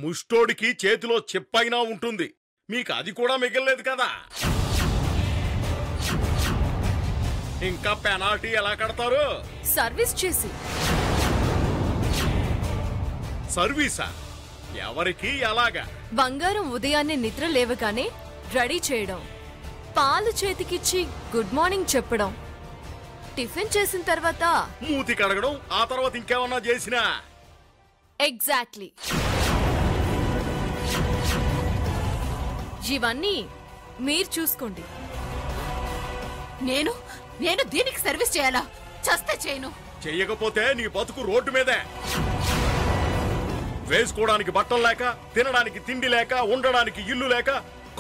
ముష్టోడికి చేతిలో చెప్పైనా ఉంటుంది, మీకు అది కూడా మిగలలేదు కదా. ఇంకా పెనాల్టీ ఎలా కడతారు? సర్వీస్ చేసి. సర్వీసా? ఎవరికి ఎలాగా? బంగారం ఉదయాన్నే నిద్ర లేవగానే రెడీ చేయడం, పాలు చేతికిచ్చి గుడ్ మార్నింగ్ చెప్పడం, టిఫిన్ చేసిన తర్వాత మూతి కడగడం, ఆ తర్వాత ఇంకేమన్నా చేసినా? ఎగ్జాక్ట్లీ. ఇవన్నీ మీరు చూసుకోండి. నేను నేను దీనికి సర్వీస్ చేయాలా? చస్తే చేయను. చెయ్యకపోతే నీ బతుకు రోడ్డు మీదే. వేసుకోవడానికి బట్టలు లేక, తినడానికి తిండి లేక, ఉండడానికి ఇల్లు లేక,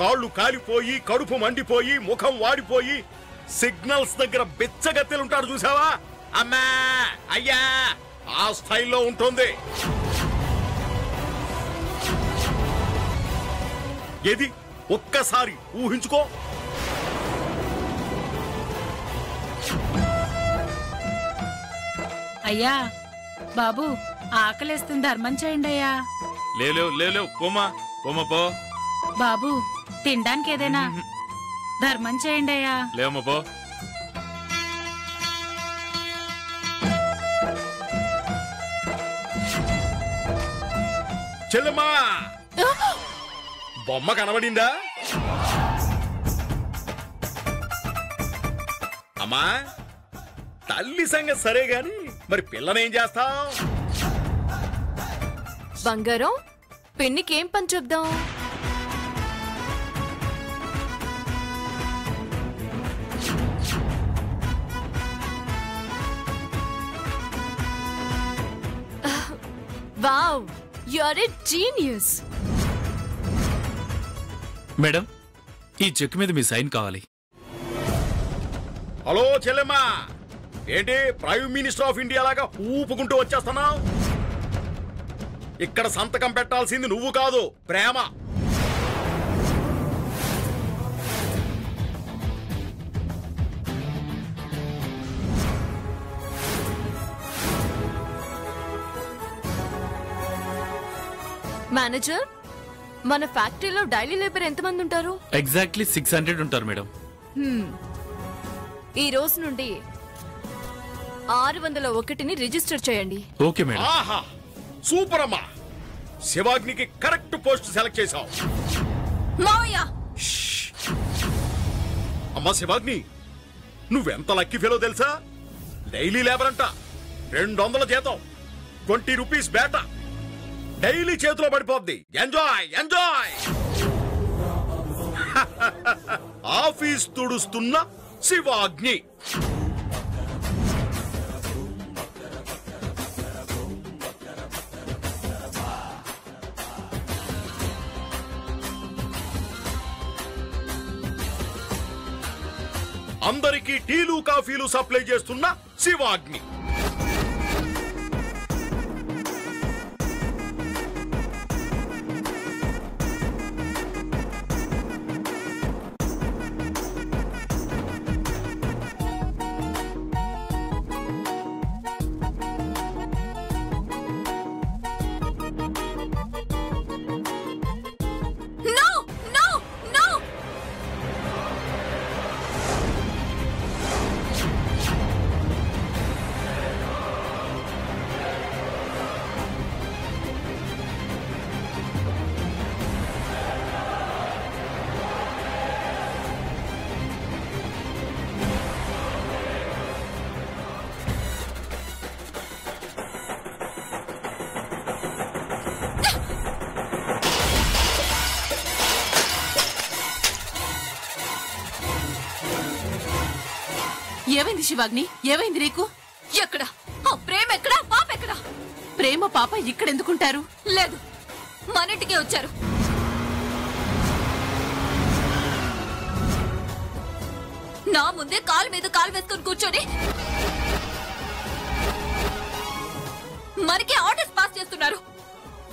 కాళ్ళు కాలిపోయి, కడుపు మండిపోయి, ముఖం వాడిపోయి, సిగ్నల్స్ దగ్గర బిచ్చగత్తెలుంటారు చూసావా? అమ్మా అయ్యా, ఆ స్టైల్లో ఉంటుంది. ఏది ఒక్కసారి ఊహించుకో. అయ్యా బాబు, ఆకలేస్తుంది, ధర్మం చేయండి అయ్యా. లేవు పోమా పో. బాబు, తినడానికి ఏదైనా ధర్మం చేయండి అయ్యా. లేవమ్మా పో. చెల్లెమ్మా, బొమ్మ కనబడిందా? అమ్మా, తల్లి సంగతి సరే గాని మరి పిల్లనేం చేస్తావు? బంగారం, పిన్నికేం పని చెప్దాం? Wow, you are a genius. Madam, ఈ చెక్ మీద మీ సైన్ కావాలి. హలో చెల్లెమ్మా, ఏంటి ప్రైమ్ మినిస్టర్ ఆఫ్ ఇండియా లాగా ఊపుకుంటూ వచ్చేస్తున్నావు? ఇక్కడ సంతకం పెట్టాల్సింది నువ్వు కాదు, ప్రేమ. మేనేజర్, మన ఫ్యాక్టరీలో డైలీ లేబర్ ఎంతమంది ఉంటారు? ఎగ్జాక్ట్లీ 600 ఉంటారు మేడం. ఈ రోజు నుండి 601ని రిజిస్టర్ చేయండి. Okay madam. ఆహా, సూపర్ అమ్మా. శివాగ్నికి కరెక్ట్ పోస్ట్ సెలెక్ట్ చేశావు. మావయ్య, అమ్మా శివాగ్ని, నువ్వెంత లక్కీ ఫెలో తెలుసా? డైలీ లేబర్ అంట, 200 జీతం, 20 రూపీస్ బేట, డైలీ చేతిలో పడిపోద్ది. Enjoy enjoy. ఆఫీస్ తుడుస్తున్న శివాగ్ని. అందరికీ టీలు కాఫీలు సప్లై చేస్తున్న శివాగ్ని. ఏమైంది శివాగ్ని? ఏమైంది నీకు? ఎక్కడ ఆ ప్రేమ? ఎక్కడ పాప? ఎక్కడ ప్రేమ పాప? ఇక్కడ ఎందుకుంటారు? లేదు, మన ఇంటికే వచ్చారు. నా ముందే కాలు మీద కాలు వేసుకొని కూర్చొని మనకి ఆర్డర్స్ పాస్ చేస్తున్నారు.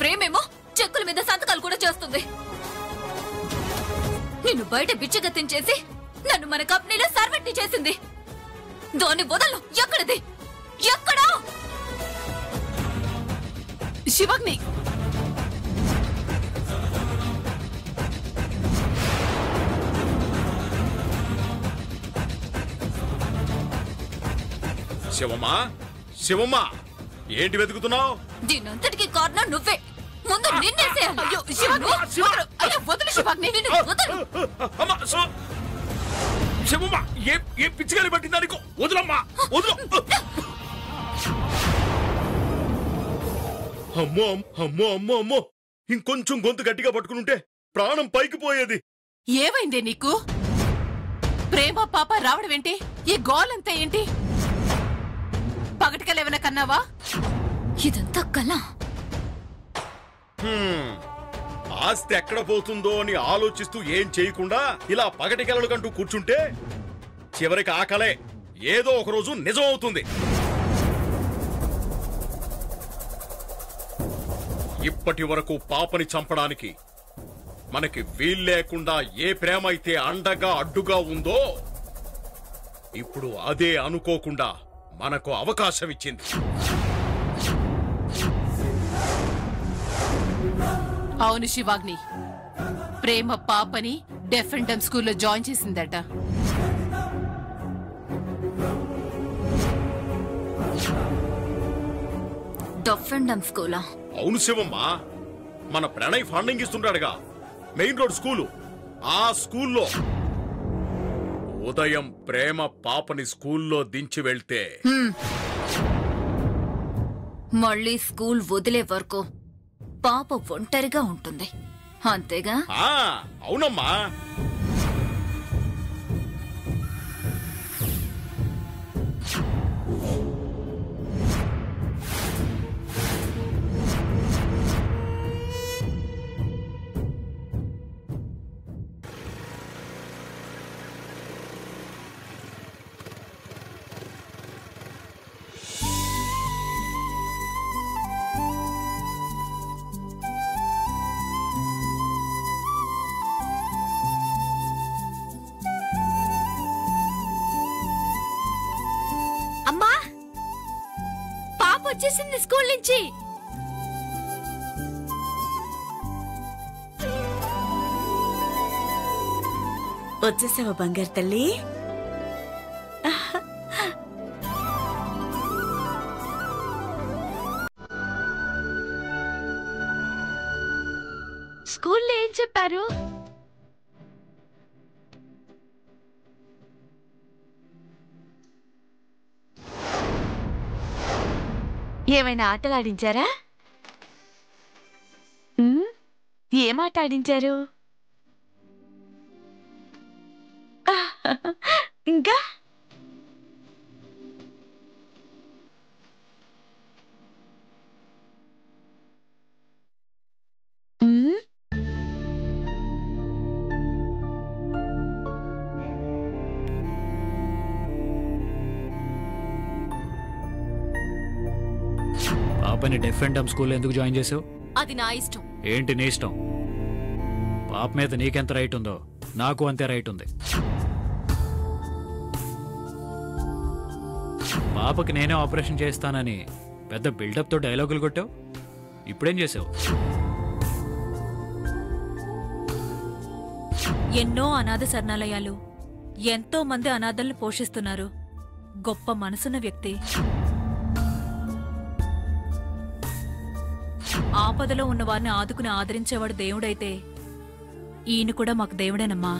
ప్రేమేమో చెక్కుల మీద సంతకాలు కూడా చేస్తుంది. నిన్ను బయట బిచ్చగత్తించేసి నన్ను మన కంపెనీలో సర్వెంట్ చేసింది. దాన్ని వదలను. ఎక్కడది? ఎక్కడా? శివాగ్ని, శివమ్మా శివమ్మా ఏంటి వెతుకుతున్నావు? దీనంతటికి కారణం నువ్వే. ముందు నిన్నేసేయాలి. అయ్యో, శివాగ్ని, వదలు. అయ్యో, వదలు శివాగ్ని. వదలు. అమ్మా శివమ్మా ఏ పిచ్చిగాలి పట్టిందా నీకు? వదులమ్మా వదులు. అమ్మో అమ్మో అమ్మో అమ్మో, ఇంకొంచెం గొంతు గట్టిగా పట్టుకునుంటే ప్రాణం పైకి పోయేది. ఏమైందే నీకు? ప్రేమ పాప రావడం ఏంటి? ఈ గోలంతా ఏంటి? పగటికలేవన కన్నావా? ఇదంతా కళ. ఆస్తి ఎక్కడ పోతుందో అని ఆలోచిస్తూ ఏం చేయకుండా ఇలా పగటి కలలు కంటూ కూర్చుంటే చివరికి ఆ కలే ఏదో ఒకరోజు నిజం అవుతుంది. ఇప్పటి వరకు పాపని చంపడానికి మనకి వీల్లేకుండా ఏ ప్రేమ అయితే అండగా అడ్డుగా ఉందో ఇప్పుడు అదే అనుకోకుండా మనకు అవకాశం ఇచ్చింది. అవును శివాగ్ని, ప్రేమ పాపని డెఫ్ అండ్ డమ్ స్కూల్లో జాయిన్ చేసిందట. డఫ్ అండ్ డమ్ స్కూలా? అవును శివమ్మ, మన ప్రణయ్ ఫండింగ్ ఇస్తుంటాడుగా మెయిన్ రోడ్ స్కూలు. ఆ స్కూల్లో ఉదయం ప్రేమ పాపని స్కూల్లో దించి వెళ్తే మళ్ళీ స్కూల్ వదిలే వరకు పాప ఒంటరిగా ఉంటుంది, అంతేగా? అవునమ్మా. అమ్మా, పాప వచ్చేసింది స్కూల్ నుంచి. వచ్చేసావా బంగారు తల్లి? స్కూల్లో ఏం చెప్పారు? ఏమైనా ఆటలాడించారా? ఏం ఆట ఆడించారు? ఇంకా పాపని డెఫ్ అండ్ డమ్ స్కూల్ ఎందుకు జాయిన్ చేసావు? అది నా ఇష్టం. ఏంటి నీ ఇష్టం? పాప మీద నీకెంత రైట్ ఉందో నాకు అంతే రైట్ ఉంది. పాపకి నేనే ఆపరేషన్ చేస్తానని పెద్ద బిల్డప్తో డైలాగులు కొట్టావు. ఇప్పుడేం చేసావు? ఎన్నో అనాథ శరణాలయాలు, ఎంతో మంది అనాథల్ని పోషిస్తున్నారు. గొప్ప మనసున్న వ్యక్తి. ఆపదలో ఉన్న వారిని ఆదుకుని ఆదరించేవాడు దేవుడైతే ఈయన కూడా మాకు దేవుడేనమ్మా.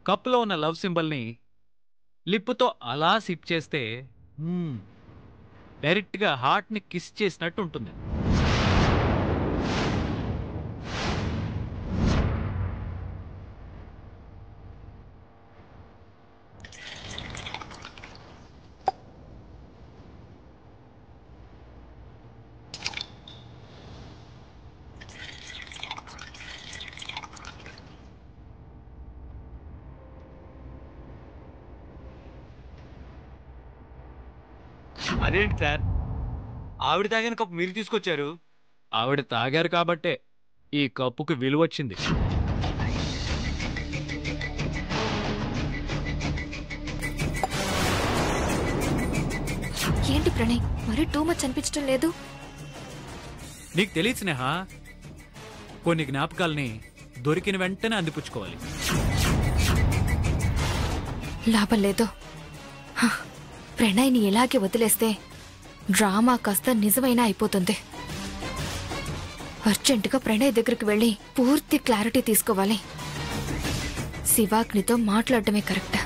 కప్లో ఉన్న లవ్ సింబల్ని లిప్పుతో అలా సిప్ చేస్తే డైరెక్ట్గా హార్ట్ని కిస్ చేసినట్టు ఉంటుంది. అదేంటి సార్, ఆవిడ తాగిన కప్పు మీరు తీసుకొచ్చారు? ఆవిడ తాగారు కాబట్టే ఈ కప్పుకి విలువ వచ్చింది. ఏంటి ప్రణయ్, మరీ టూ మచ్ అనిపించడం లేదు? నీకు తెలియదు స్నేహ, కొన్ని జ్ఞాపకాల్ని దొరికిన వెంటనే అందిపుచ్చుకోవాలి. లాభం లేదు. ప్రణయ్ని ఇలాగే వదిలేస్తే డ్రామా కాస్త నిజమైనా అయిపోతుంది. అర్జెంటుగా ప్రణయ్ దగ్గరికి వెళ్ళి పూర్తి క్లారిటీ తీసుకోవాలి. శివాగ్నితో మాట్లాడటమే కరెక్ట్.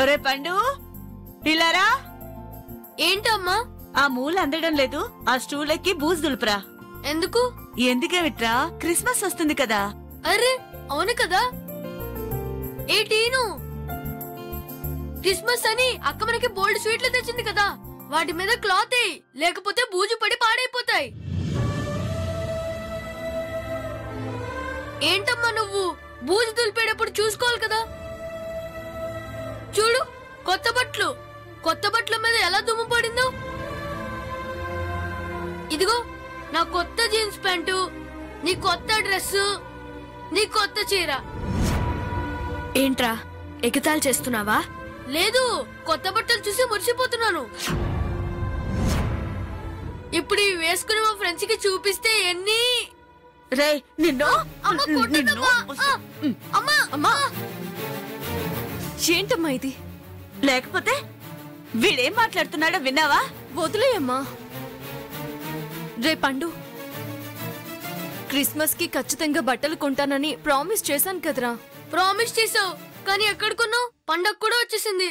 ఒరే పండు, ఇలారా. ఏంటమ్మా? ఆ మూల అందడం లేదు. ఆ స్టూల్ ఎక్కి బూజు దులుపురా. ఎందుకు? ఎందుకేమిట్రా, క్రిస్మస్ వస్తుంది కదా. అరే అవును కదా. ఏ టీను, క్రిస్మస్ అని అక్క మనకి బోల్డ్ స్వీట్లు తెచ్చింది కదా, వాటి మీద క్లాత్ వేయి, లేకపోతే బూజు పడి పాడైపోతాయి. ఏంటమ్మా నువ్వు బూజు దులిపేటప్పుడు చూసుకోవాలి కదా. చూడు, కొత్త బట్టల మీద ఎలా దుమ్ము పడిందో. ఇదిగో నా కొత్త జీన్స్ ప్యాంటు, నీ కొత్త డ్రెస్, నీ కొత్త చీర. ఏంట్రా ఎగతాళి చేస్తున్నావా? లేదు, కొత్త బట్టలు చూసి మురిసిపోతున్నాను. ఇప్పుడు ఇవి వేసుకుని మా ఫ్రెండ్స్ కి చూపిస్తే ఎన్ని. రే నిన్ను. అమ్మా, ఏంటమ్మా ఇది? లేకపోతే వీడేం మాట్లాడుతున్నాడో విన్నావా? వదిలేయమ్మా. రే పండు, క్రిస్మస్ కి ఖచ్చితంగా బట్టలు కొంటానని ప్రామిస్ చేశాను కదరా. ప్రామిస్ చేసావు, కానీ ఎక్కడ కొన్నావు? పండగ కూడా వచ్చేసింది.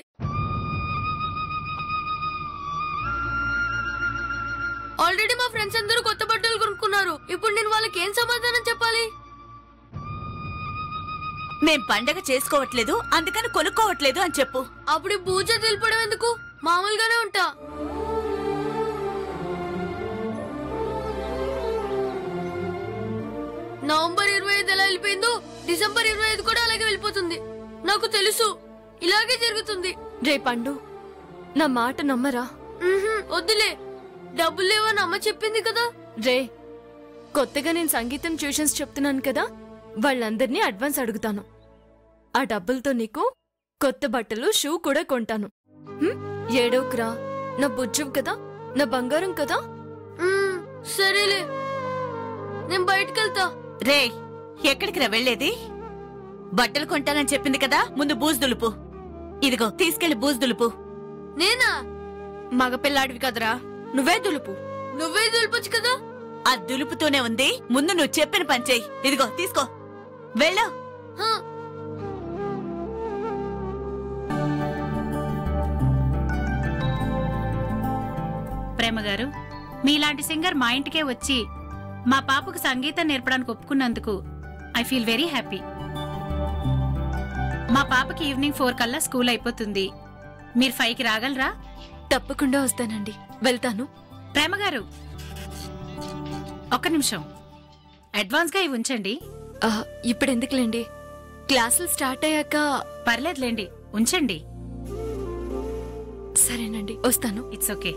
ఆల్రెడీ మా ఫ్రెండ్స్ అందరూ కొత్త బట్టలు కొనుక్కున్నారు. ఇప్పుడు నేను వాళ్ళకి ఏం సమాధానం చెప్పాలి? మేం పండగ చేసుకోవట్లేదు, అందుకని కొనుక్కోవట్లేదు అని చెప్పు. అప్పుడు పూజ తెలిపడం ఎందుకు? మామూలుగానే ఉంటా. నవంబర్ 25 ఎలా వెళ్ళిపోయిందో డిసెంబర్ 25 కూడా అలాగే వెళ్ళిపోతుంది. నాకు తెలుసు, ఇలాగే జరుగుతుంది. రే పండు, నా మాట నమ్మరా? వద్దులే, డబ్బులు లేవని అమ్మ చెప్పింది కదా. రే, కొత్తగా నేను సంగీతం ట్యూషన్స్ చెప్తున్నాను కదా, వాళ్ళందరినీ అడ్వాన్స్ అడుగుతాను. ఆ డబ్బులతో నీకు కొత్త బట్టలు, షూ కూడా కొంటాను. ఏడోకురా, నా బుజ్జువు కదా, నా బంగారం కదా. సరేలే, నేను బయటకెళ్తా. రే, ఎక్కడికి రా వెళ్ళేది? బట్టలు కొంటానని చెప్పింది కదా, ముందు బూజు దులుపు. ఇదిగో తీసుకెళ్లి బూజు దులుపు. నేనా? మగపిల్లాడివి కదరా, నువ్వే దులుపు. నువ్వే దులుపొచ్చు కదా. ఆ దులుపుతూనే ఉంది, ముందు నువ్వు చెప్పిన పని చెయ్యి. ఇదిగో తీసుకో, వెళ్ళు. ప్రేమగారు, మీలాంటి సింగర్ మా ఇంటికే వచ్చి మా పాపకు సంగీతం నేర్పడానికి ఒప్పుకున్నందుకు ఐ ఫీల్ వెరీ హ్యాపీ. మా పాపకి ఈవినింగ్ 4 కల్లా స్కూల్ అయిపోతుంది. మీరు 5కి రాగలరా? తప్పకుండా వస్తానండి, వెళ్తాను. ప్రేమగారు, ఒక్క నిమిషం, అడ్వాన్స్ గా ఇవి ఉంచండి. ఇప్పుడు ఎందుకులేండి, క్లాసులు స్టార్ట్ అయ్యాక. పర్లేదులేండి, ఉంచండి. సరేనండి, వస్తాను. It's okay.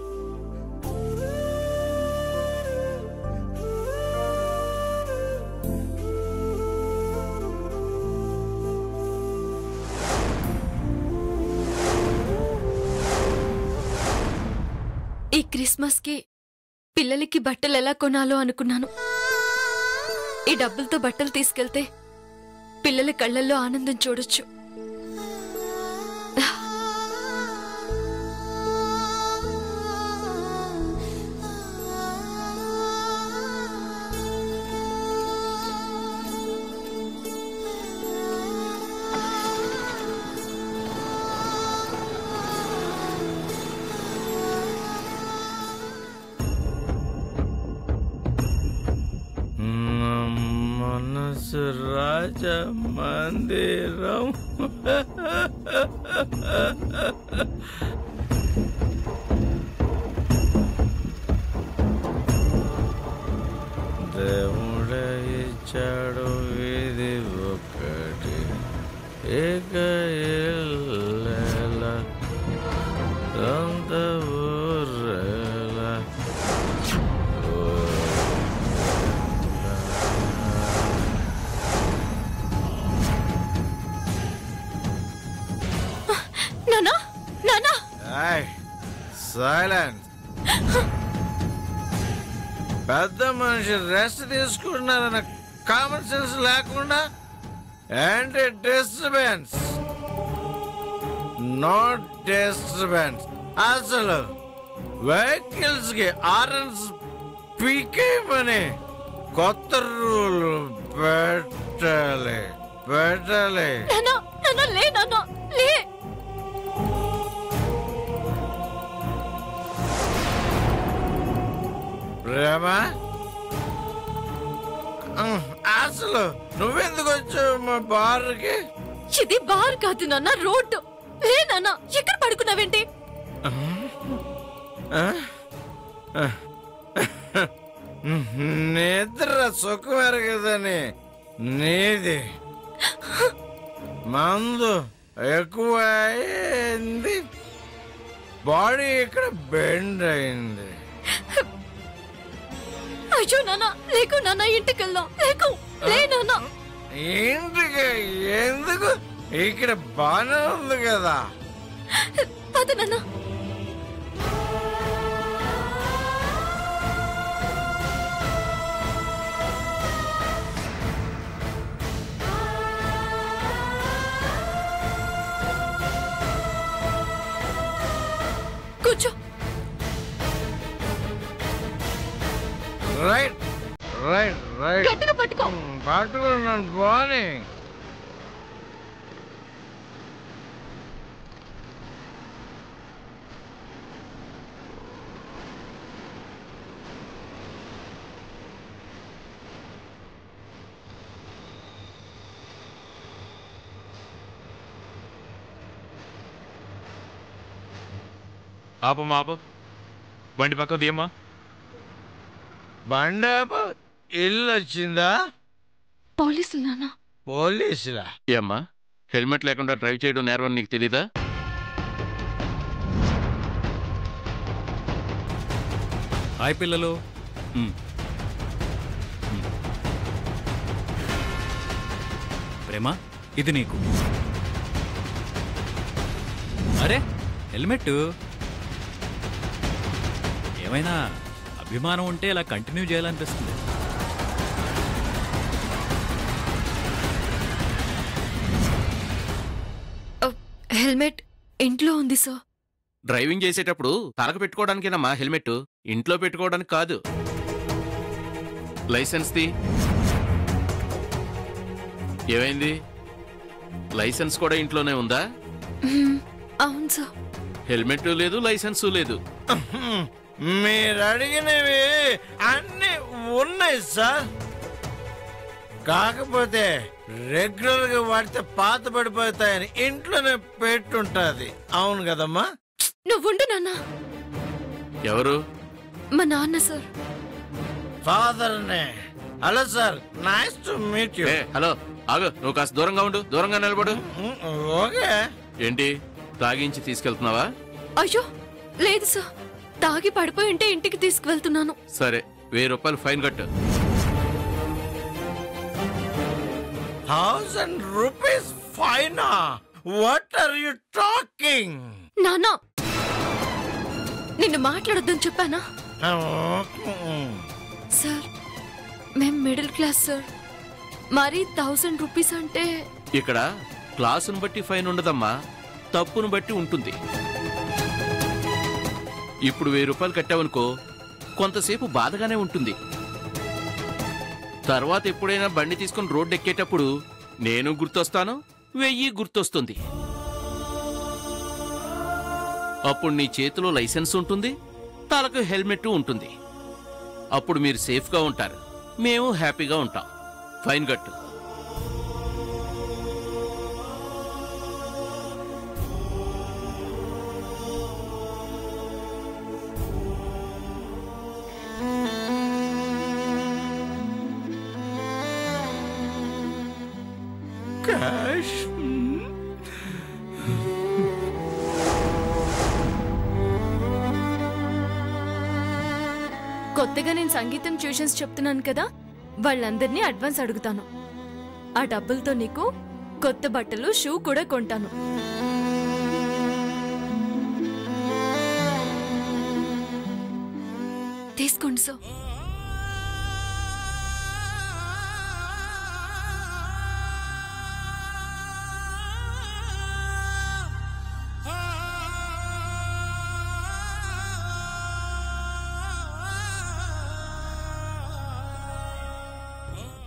ఈ క్రిస్మస్ కి పిల్లలకి బట్టలు ఎలా కొనాలో అనుకున్నాను. ఈ డబ్బులతో బట్టలు తీసుకెళ్తే పిల్లల కళ్ళల్లో ఆనందం చూడొచ్చు. మనసు రాజ మందిరం. దేవుడే ఇచ్చాడు ఇది ఒకటి, ఏక ఇల్లేల సొంత ఊరేల. నానా నానా సైలెన్స్. పెద్ద మనిషి రెస్ట్ తీసుకుంటున్నారన్న కామన్ సెన్స్ లేకుండా యాంటీ డిస్టర్బెన్స్. Not disturbance. అసలు వెహికల్స్ కి ఆర్ఎన్స్ పీకేమని కొత్త రూల్ పెట్టాలి. నానా నానా లే నానా లే. ప్రేమ, అసలు నువ్వెందుకు వచ్చావు మా బార్కి? ఇది బార్ కాదు నాన్న, రోడ్డు. లే నాన్న, ఎక్కడ పడుకున్నావేంటి? నిద్ర సుఖమేరు కదని నీది మందు ఎక్కువ అయింది, బాడీ ఇక్కడ బెండ్ అయింది. అయ్యో నాన్న, లేకు నాన్న, ఇంటికి వెళ్దాం. లేకు, లే నాన్న. ఇంటికి ఎందుకు? ఇక్కడ బానే ఉంది కదా. పద నాన్న. కూర్చో. Right right right. గట్టిగా పట్టుకో. పట్టుకున్నాను పోనీ. ఆపమ్మా ఆప. బండి పక్క తీయమ్మా. బండాప ఇల్లు వచ్చిందా? పోలీసులు నాన్న. పోలీసులా? ఏమ్మా, హెల్మెట్ లేకుండా డ్రైవ్ చేయడం నేరం నీకు తెలీదా? హాయ్ పిల్లలు. ప్రేమ, ఇది నీకు. అరే హెల్మెట్. ఏమైనా అభిమానం ఉంటే ఇలా కంటిన్యూ చేయాలనిపిస్తుంది. హెల్మెట్ ఇంట్లో ఉంది సార్. డ్రైవింగ్ చేసేటప్పుడు తలకు పెట్టుకోవడానికేనమ్మా హెల్మెట్, ఇంట్లో పెట్టుకోవడానికి కాదు. Licence the. ఏమైంది? లైసెన్స్ కూడా ఇంట్లోనే ఉందా? అవును సార్. హెల్మెట్ లేదు, లైసెన్సు లేదు. మీరు అడిగినవి అన్ని ఉన్నాయి సార్, కాకపోతే రెగ్యులర్ గా వాడితే పాత పడిపోతాయని ఇంట్లోనే పెట్టుంటది. అవును కదమ్మా? నువ్వుండు నాన్న. ఎవరు? మా నాన్న సార్. ఫాదర్ నే. Hello sir, nice to meet you. Hello, ఆగు, నువ్వు కాస్త దూరంగా ఉండు, దూరంగా నిలబడు. ఓకే. ఏంటి, తాగించి తీసుకెళ్తున్నావా? అయ్యో లేదు సార్, తాగి పడిపోయి ఉంటే ఇంటికి తీసుకువెళ్తున్నాను. సరే, 1000 రూపాయలు ఫైన్ కట్టు. 1000 రూపీస్ ఫైనా? What are you talking? నానా, నిన్ను మాట్లాడొద్దని చెప్పానా? సార్, మేం మిడిల్ క్లాస్ సార్, మరి 1000 రూపీస్ అంటే. ఇక్కడ క్లాసును బట్టి ఫైన్ ఉండదమ్మా, తప్పును బట్టి ఉంటుంది. ఇప్పుడు 1000 రూపాయలు కట్టావనుకో, కొంతసేపు బాధగానే ఉంటుంది. తర్వాత ఎప్పుడైనా బండి తీసుకుని రోడ్డు ఎక్కేటప్పుడు నేను గుర్తొస్తాను, 1000 గుర్తొస్తుంది. అప్పుడు నీ చేతిలో లైసెన్స్ ఉంటుంది, తలకు హెల్మెట్ ఉంటుంది. అప్పుడు మీరు సేఫ్గా ఉంటారు, మేము హ్యాపీగా ఉంటాం. ఫైన్ కట్టు. క్యాష్. కొత్తగా నేను సంగీతం ట్యూషన్స్ చెప్తున్నాను కదా, వాళ్ళందరినీ అడ్వాన్స్ అడుగుతాను. ఆ డబ్బులతో నీకు కొత్త బట్టలు, షూ కూడా కొంటాను. తీసుకోండి సార్.